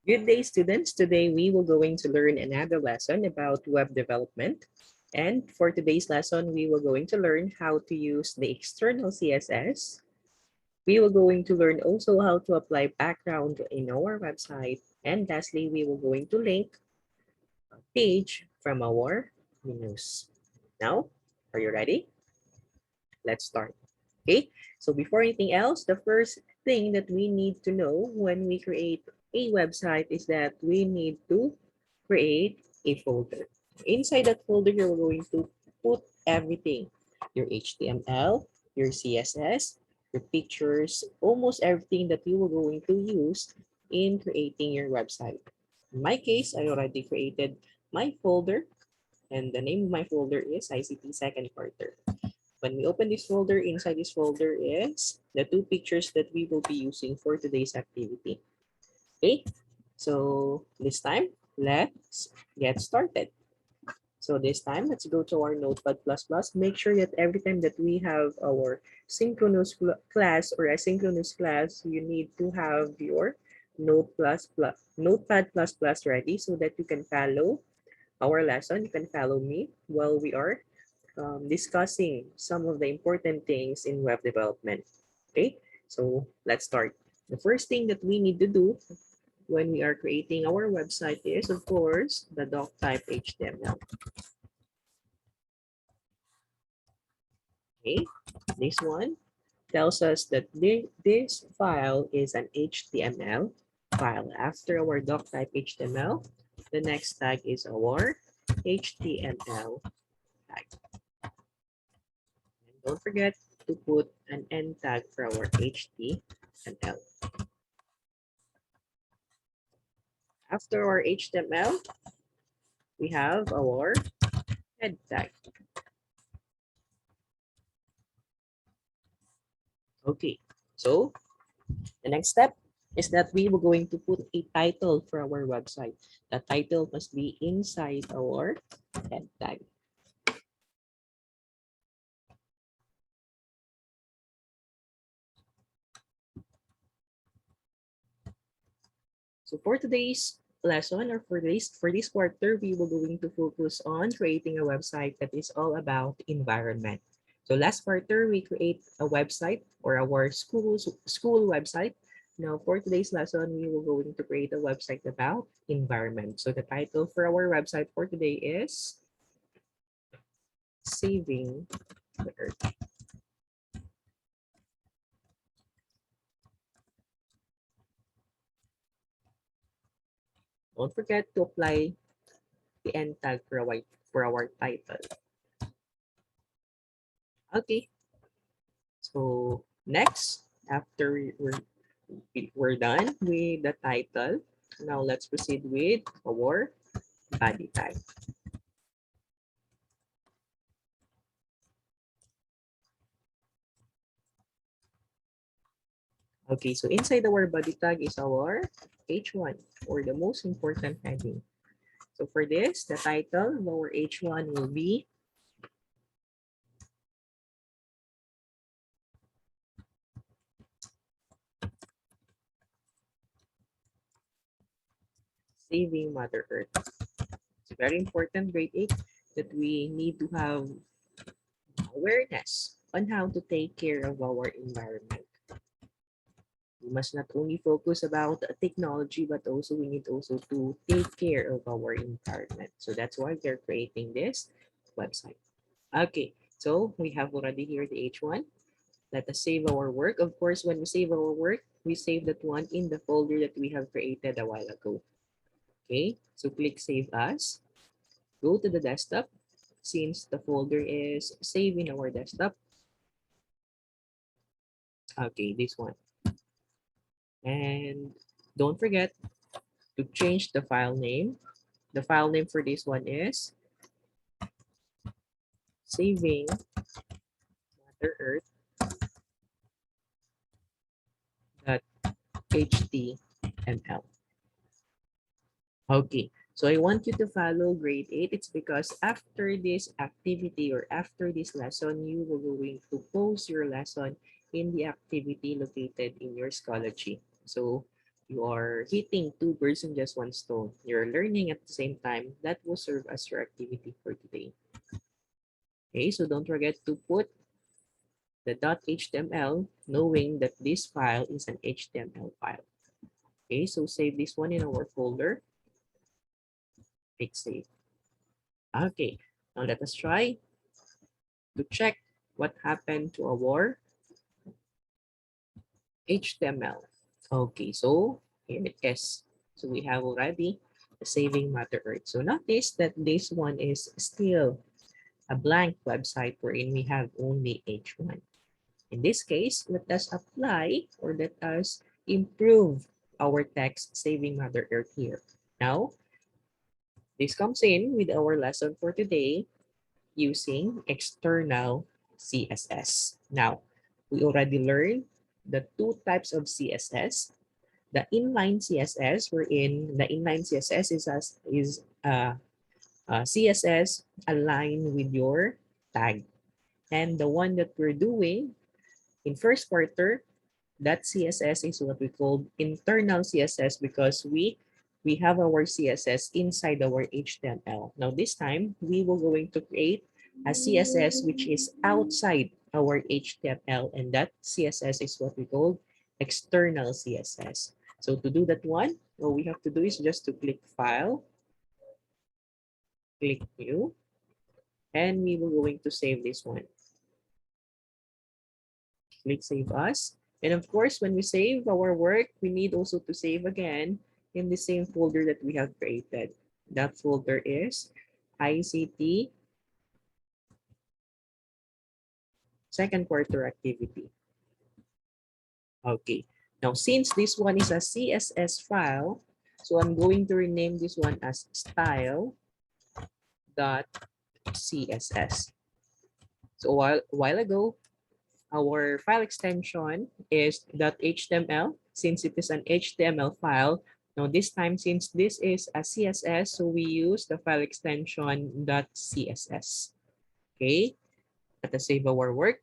Good day, students. Today we will going to learn another lesson about web development. And for today's lesson, we will going to learn how to use the external CSS. We will going to learn also how to apply background in our website. And lastly, we will going to link a page from our menus. Now, are you ready? Let's start. Okay, so before anything else, the first thing that we need to know when we create a website is that we need to create a folder. Inside that folder, you're going to put everything, your HTML, your CSS, your pictures, almost everything that you are going to use in creating your website. In my case, I already created my folder, and the name of my folder is ICT second quarter. When we open this folder, inside this folder is the two pictures that we will be using for today's activity. Okay, so this time, let's get started. So this time, let's go to our Notepad++. Make sure that every time that we have our synchronous class or asynchronous class, you need to have your Notepad++ ready so that you can follow our lesson. You can follow me while we are discussing some of the important things in web development. Okay, so let's start. The first thing that we need to do when we are creating our website is, of course, the doc type HTML. Okay, this one tells us that this file is an HTML file. After our doc type HTML, the next tag is our HTML tag. And don't forget to put an end tag for our HTML. After our HTML, we have our head tag. Okay, so the next step is that we were going to put a title for our website. The title must be inside our head tag. So for today's lesson or for this quarter, we will going to focus on creating a website that is all about environment. So last quarter, we create a website or our school website. Now for today's lesson, we will going to create a website about environment. So the title for our website for today is Saving the Earth. Don't forget to apply the end tag for our title. Okay, so next, after we're done with the title, now let's proceed with our body tag. Okay, so inside our body tag is our H1 or the most important heading. So for this, the title of our H1 will be Saving Mother Earth. It's very important, grade 8, that we need to have awareness on how to take care of our environment. We must not only focus about technology, but also we need also to take care of our environment. So that's why we're creating this website. Okay, so we have already here the H1. Let us save our work. Of course, when we save our work, we save that one in the folder that we have created a while ago. Okay, so click Save As. Go to the desktop. Since the folder is saved in our desktop. Okay, this one. And don't forget to change the file name. The file name for this one is Saving Mother Earth .html. Okay, so I want you to follow grade 8. It's because after this activity or after this lesson, you will going to post your lesson in the activity located in your Schoology. So You are hitting two birds in just one stone. You're learning at the same time. That will serve as your activity for today. Okay, so don't forget to put the .html, knowing that this file is an HTML file. Okay, so save this one in our folder. Click save. Okay, now let us try to check what happened to our HTML. Okay, so here it is. So we have already the saving Mother Earth. So notice that this one is still a blank website wherein we have only H1. In this case, let us apply or let us improve our text saving Mother Earth here. Now, this comes in with our lesson for today using external CSS. Now, we already learned the two types of CSS. The inline CSS, wherein the inline CSS is CSS aligned with your tag. And the one that we're doing in first quarter, that CSS is what we call internal CSS because we have our CSS inside our HTML. Now this time, we will going to create a CSS which is outside our HTML, and that CSS is what we call external CSS. So to do that one, all we have to do is just to click File, click New, and we will going to save this one. Click Save As. And of course, when we save our work, we need also to save again in the same folder that we have created. That folder is ICT second quarter activity. Okay. Now, since this one is a CSS file, so I'm going to rename this one as style.css. So a while ago, our file extension is .html. Since it is an HTML file, now this time, since this is a CSS, so we use the file extension .css. Okay, let us save our work.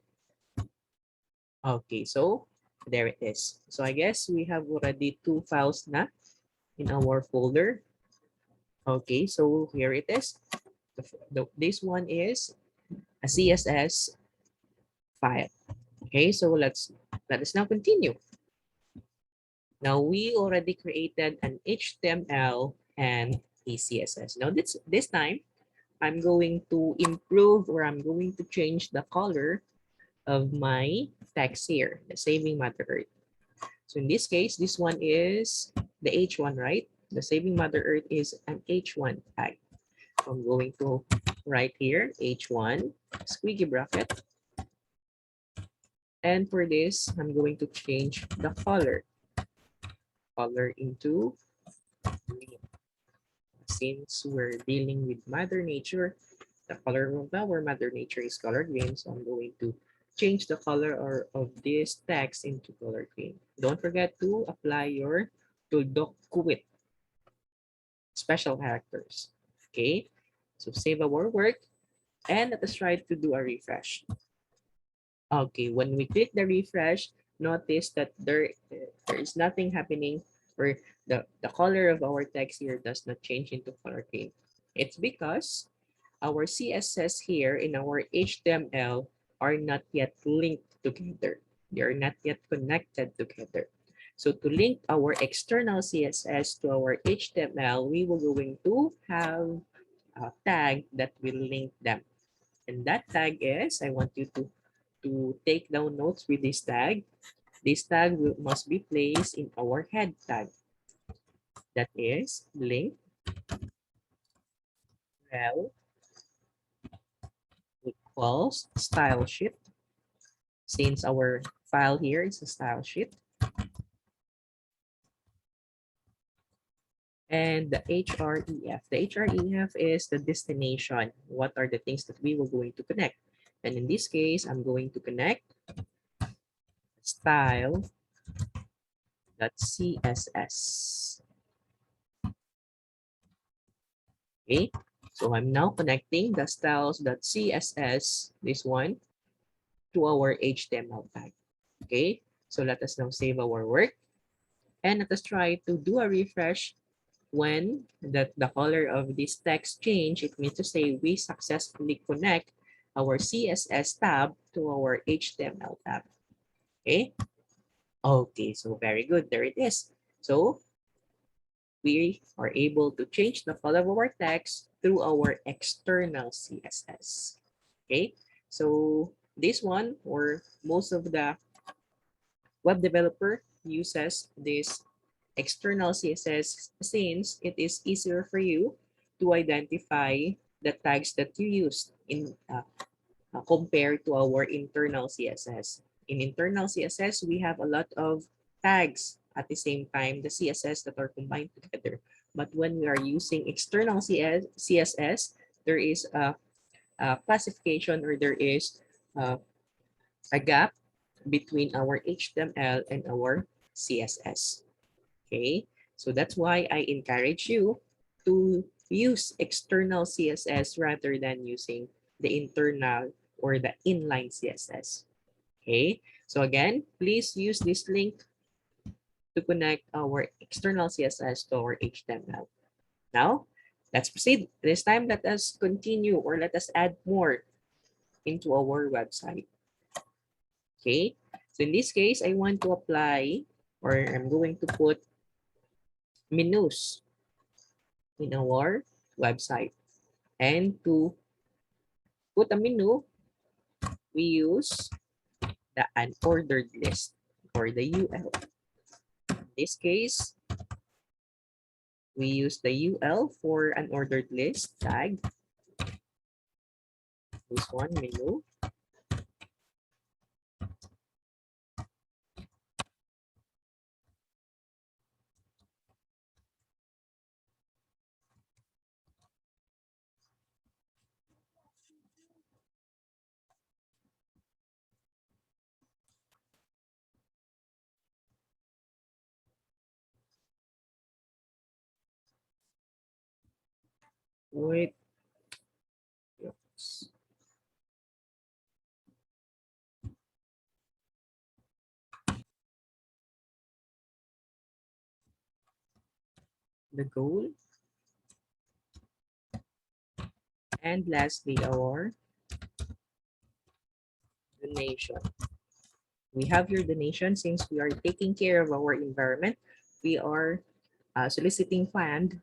Okay, so there it is. So I guess we have already two files na in our folder. Okay, so here it is. This one is a CSS file. Okay, so let us now continue. Now we already created an HTML and a CSS. Now this time, I'm going to improve or I'm going to change the color of my text here, the saving Mother Earth. So in this case, this one is the H1, right? The saving Mother Earth is an H1 tag. So I'm going to write here H1 squiggy bracket. And for this, I'm going to change the color into green. Since we're dealing with Mother Nature, the color of our Mother Nature is color green. So I'm going to change the color of this text into color green. Don't forget to apply your Tuldok Kuwait special characters. Okay, so save our work and let us try to do a refresh. Okay, when we click the refresh, notice that there is nothing happening, or the color of our text here does not change into color green. It's because our CSS here in our HTML are not yet linked together. They are not yet connected together. So to link our external CSS to our HTML, we will going to have a tag that will link them. And that tag is, I want you to take down notes with this tag. This tag must be placed in our head tag. That is link rel equals style sheet. Since our file here is a style sheet. And the href. The href is the destination. What are the things that we were going to connect? And in this case, I'm going to connect style.css. Okay, so I'm now connecting the styles.css, this one, to our HTML tag. Okay, so let us now save our work. And let us try to do a refresh. When the color of this text change, it means to say we successfully connect our CSS tab to our HTML tab. Okay. Okay, so very good. There it is. So we are able to change the color of our text through our external CSS. Okay, so this one, or most of the web developer uses this external CSS since it is easier for you to identify the tags that you use in compared to our internal CSS. In internal CSS, we have a lot of tags at the same time, the CSS that are combined together. But when we are using external CSS, there is a classification, or there is a gap between our HTML and our CSS. Okay, so that's why I encourage you to use external CSS rather than using the internal or the inline CSS. Okay, so again, please use this link to connect our external CSS to our HTML. Now, let's proceed. This time, let us continue, or let us add more into our website. Okay, so in this case, I want to apply, or I'm going to put menus in our website. And to put a menu, we use the unordered list, or the UL. In this case, we use the UL for unordered list tag. This one, menu. Wait. Yes. The goal. And lastly, our donation. We have your donation since we are taking care of our environment. We are soliciting fund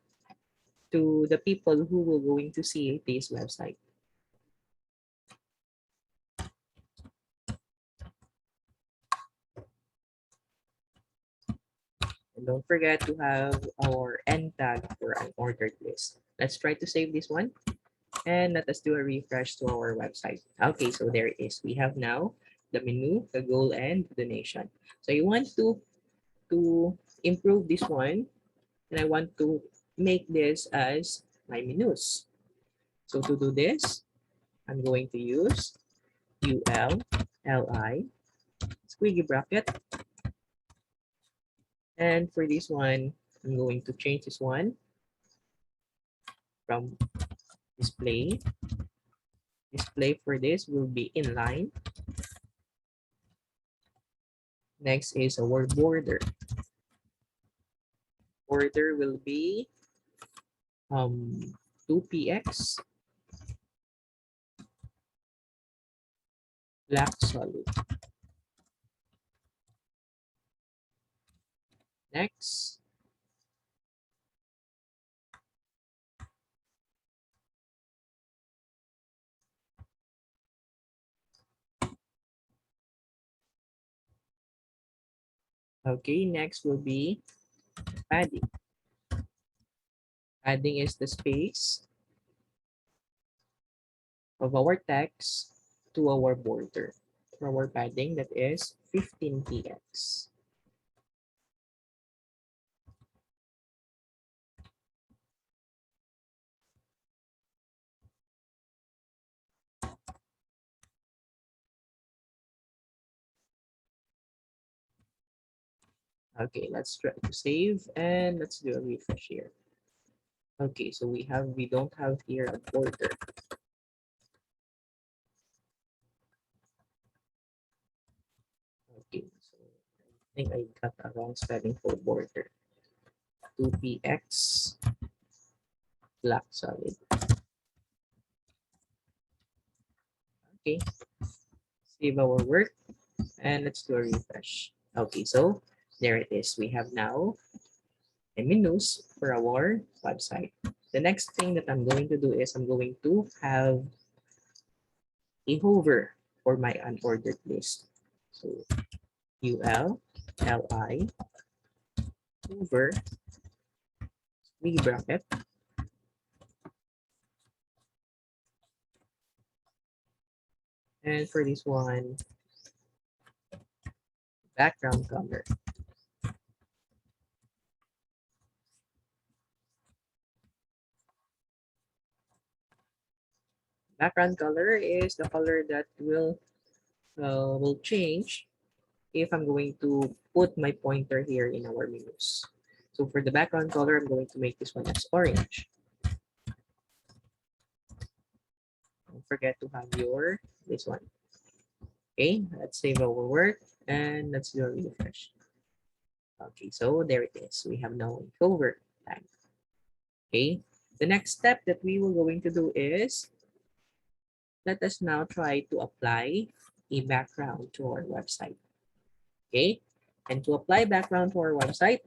to the people who will going to see this website. And don't forget to have our end tag for an ordered list. Let's try to save this one. And let us do a refresh to our website. Okay, so there it is. We have now the menu, the goal, and the donation. So you want to improve this one, and I want to make this as my menus. So to do this, I'm going to use ULLI squiggy bracket. And for this one, I'm going to change this one from display. Display for this will be inline. Next is our border. Border will be 2px black solid. Next, okay, next will be padding. Padding is the space of our text to our border. For our padding, that is 15px. Okay, let's try to save and let's do a refresh here. Okay, so we don't have here a border. Okay, so I think I got a wrong spelling for border. 2px black solid. Okay, save our work and let's do a refresh. Okay, so there it is. We have now a menus for our website. The next thing that I'm going to do is I'm going to have a hover for my unordered list. So ULLI hover we bracket, and for this one background color. Background color is the color that will change if I'm going to put my pointer here in our menus. So for the background color, I'm going to make this one as orange. Don't forget to have your this one. Okay, let's save our work and let's do a refresh. Okay, so there it is. We have now a cover tag. Okay, the next step that we will going to do is let us now try to apply a background to our website. Okay, and to apply background to our website,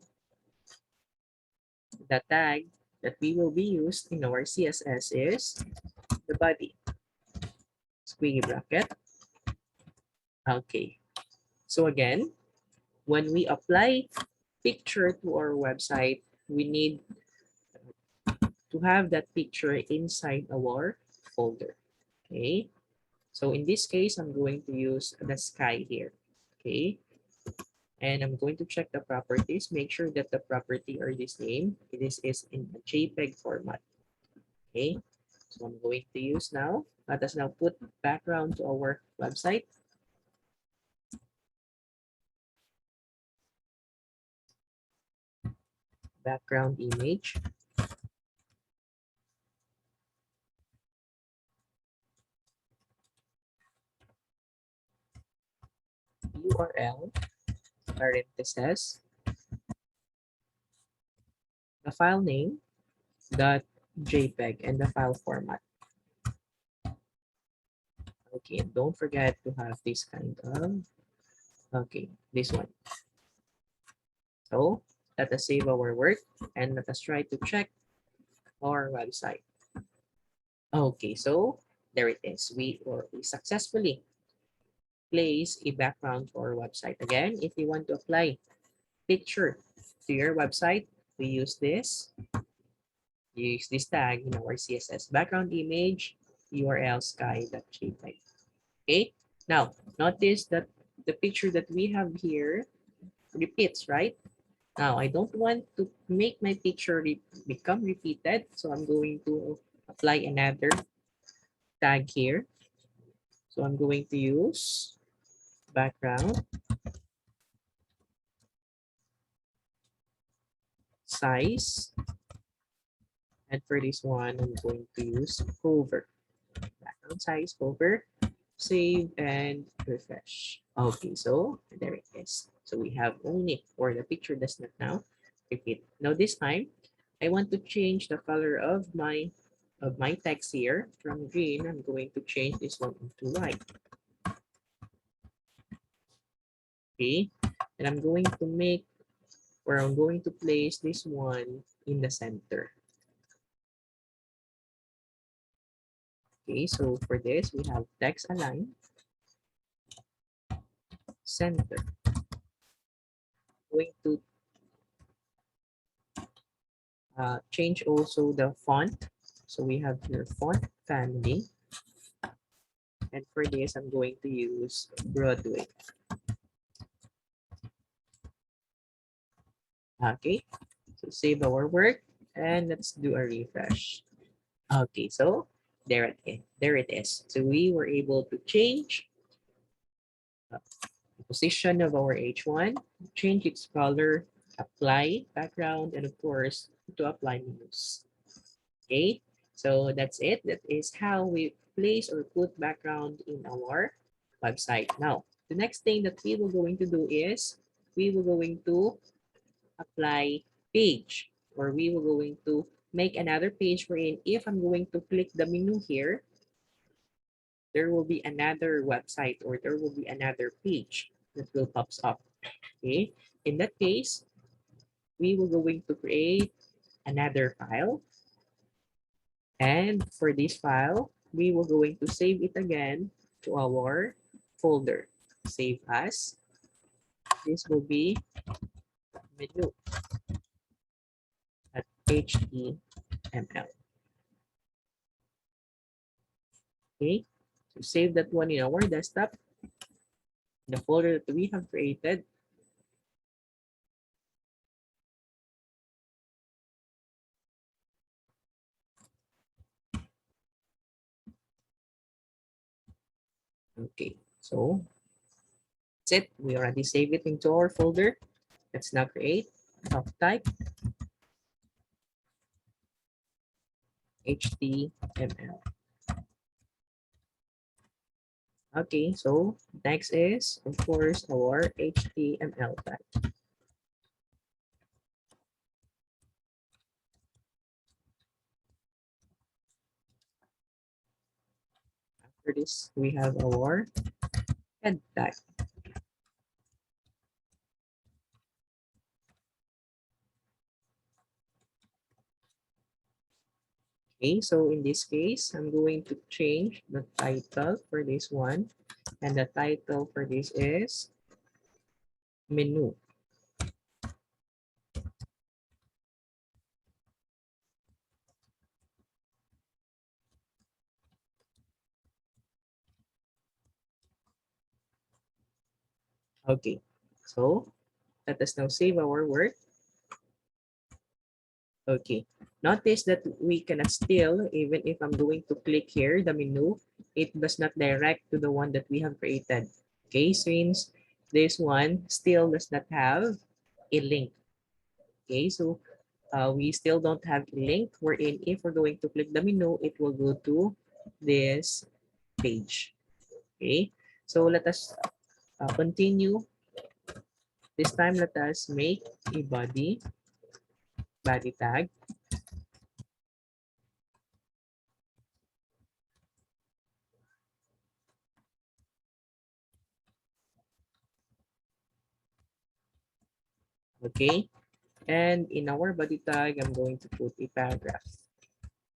the tag that we will be used in our CSS is the body, squiggy bracket. Okay, so again, when we apply picture to our website, we need to have that picture inside our folder. Okay, so in this case, I'm going to use the sky here. Okay, and I'm going to check the properties, make sure that the property or this name, this is in a JPEG format. Okay, so I'm going to use now. Let us now put background to our website. Background image. URL, parentheses, the file name, dot JPEG, and the file format. Okay, and don't forget to have this kind of, okay, this one. So let us save our work and let us try to check our website. Okay, so there it is. We successfully place a background for our website. Again, if you want to apply picture to your website, we use this. Use this tag in our CSS background image URL sky.jpg. Okay, now notice that the picture that we have here repeats, right? Now I don't want to make my picture become repeated, so I'm going to apply another tag here. So I'm going to use background size, and for this one I'm going to use hover. Background size, hover, save, and refresh. Okay, so there it is. So we have only, or the picture does not now repeat. Now this time, I want to change the color of my text here from green. I'm going to change this one into white. Okay, and I'm going to make, or I'm going to place this one in the center. Okay, so for this, we have text align, center. Going to change also the font. So we have here font family. And for this, I'm going to use Broadway. Okay, so save our work and let's do a refresh. Okay, so there it is. So we were able to change the position of our H1, change its color, apply background, and of course, to apply menus. Okay, so that's it. That is how we place or put background in our website. Now, the next thing that we will going to do is we will going to apply page, or we will going to make another page wherein if I'm going to click the menu here, there will be another website or there will be another page that will pops up. Okay, in that case, we will going to create another file, and for this file, we will going to save it again to our folder. Save as. This will be menu at HTML. Okay, so save that one in our desktop, the folder that we have created. Okay, so that's it. We already saved it into our folder. Let's now create of type HTML. Okay, so next is, of course, our HTML type. After this, we have our head type. Okay, so in this case, I'm going to change the title for this one. And the title for this is menu. Okay, so let us now save our work. Okay, notice that we cannot still, even if I'm going to click here, the menu, it does not direct to the one that we have created. Okay, since this one still does not have a link. Okay, so we still don't have a link wherein if we're going to click the menu, it will go to this page. Okay, so let us continue. This time, let us make a body tag. Okay, and in our body tag, I'm going to put a paragraph.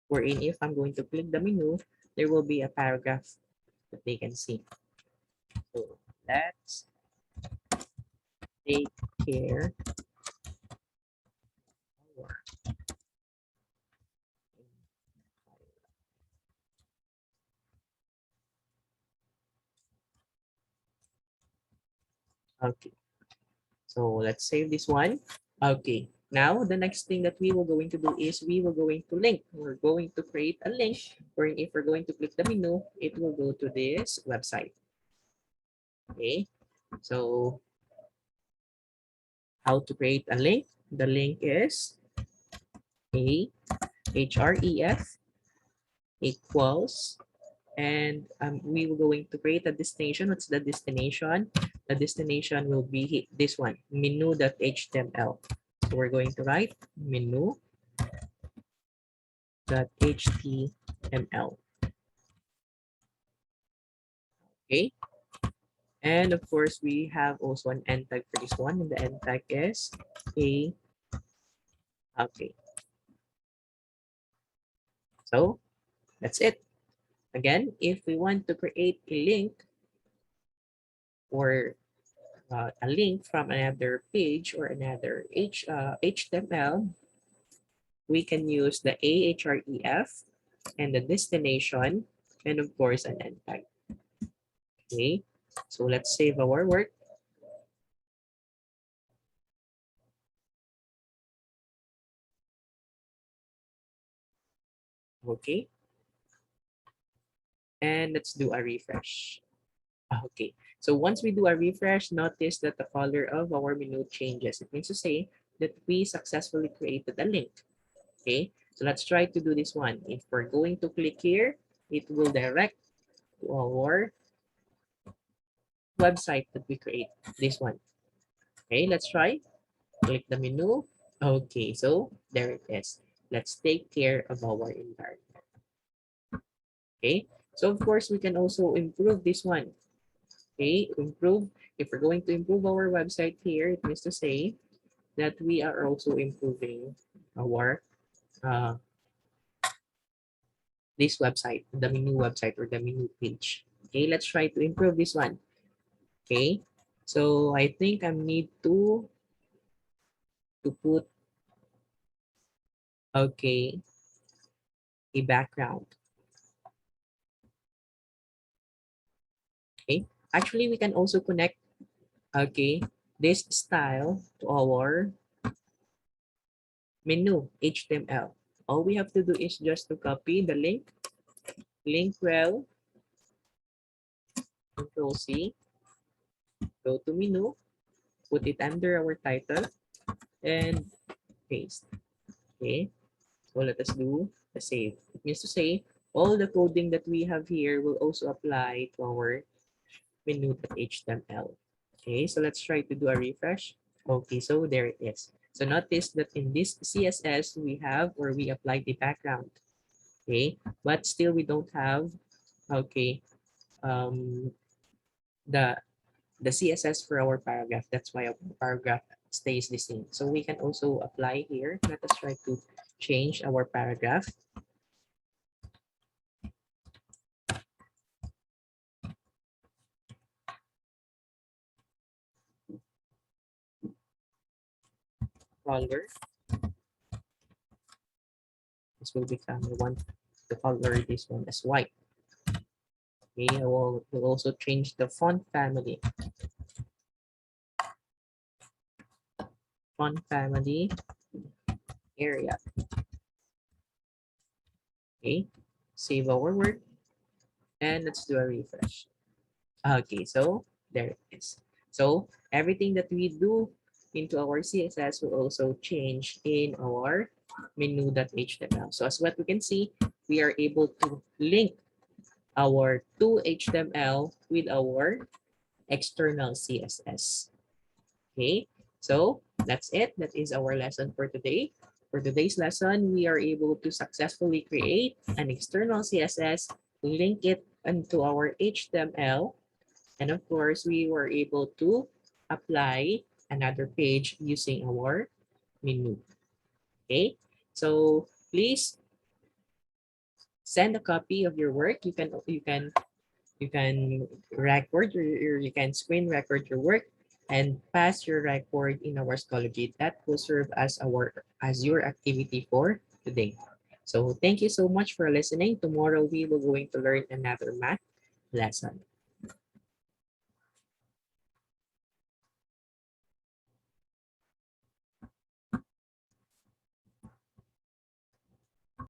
Wherein if I'm going to click the menu, there will be a paragraph that they can see. So let's take care of our. Okay, so let's save this one. Okay, now the next thing that we will going to do is we will going to link. We're going to create a link where if we're going to click the menu, it will go to this website. Okay, so how to create a link? The link is a href equals, and we will going to create a destination. What's the destination? The destination will be this one, menu.html. So we're going to write menu.html. Okay. And of course, we have also an end tag for this one. And the end tag is a. Okay. So that's it. Again, if we want to create a link or a link from another page or another HTML, we can use the ahref and the destination, and of course an end tag. Okay, so let's save our work. Okay, and let's do a refresh. Okay, so once we do a refresh, notice that the color of our menu changes. It means to say that we successfully created a link. Okay, so let's try to do this one. If we're going to click here, it will direct to our website that we create, this one. Okay, let's try. Click the menu. Okay, so there it is. Let's take care of our environment. Okay, so of course we can also improve this one. Okay, improve. If we're going to improve our website here, it means to say that we are also improving our uh, this website, the menu website or the menu page. Okay, let's try to improve this one. Okay, so I think I need to put okay a background. Okay, actually we can also connect okay this style to our menu HTML. All we have to do is just to copy the link well, Control C, go to menu, put it under our title, and paste. Okay, so let us do the save. It means to say all the coding that we have here will also apply to our menu.html. Okay, so let's try to do a refresh. Okay, so there it is. So notice that in this CSS we have or we applied the background. Okay, but still we don't have okay um the the CSS for our paragraph. That's why our paragraph stays the same. So we can also apply here. Let us try to change our paragraph. Color. This will become the one to color this one as white. Okay, we'll also change the font family. Font family area. Okay, save our work and let's do a refresh. Okay, so there it is. So everything that we do into our CSS will also change in our menu.html. So as what we can see, we are able to link our to HTML with our external CSS. Okay, so that's it. That is our lesson for today. For today's lesson, we are able to successfully create an external CSS, link it into our HTML, and of course, we were able to apply another page using our menu. Okay, so please send a copy of your work. You can record you can screen record your work and pass your record in our Schoology. That will serve as your activity for today. So thank you so much for listening. Tomorrow we will going to learn another math lesson.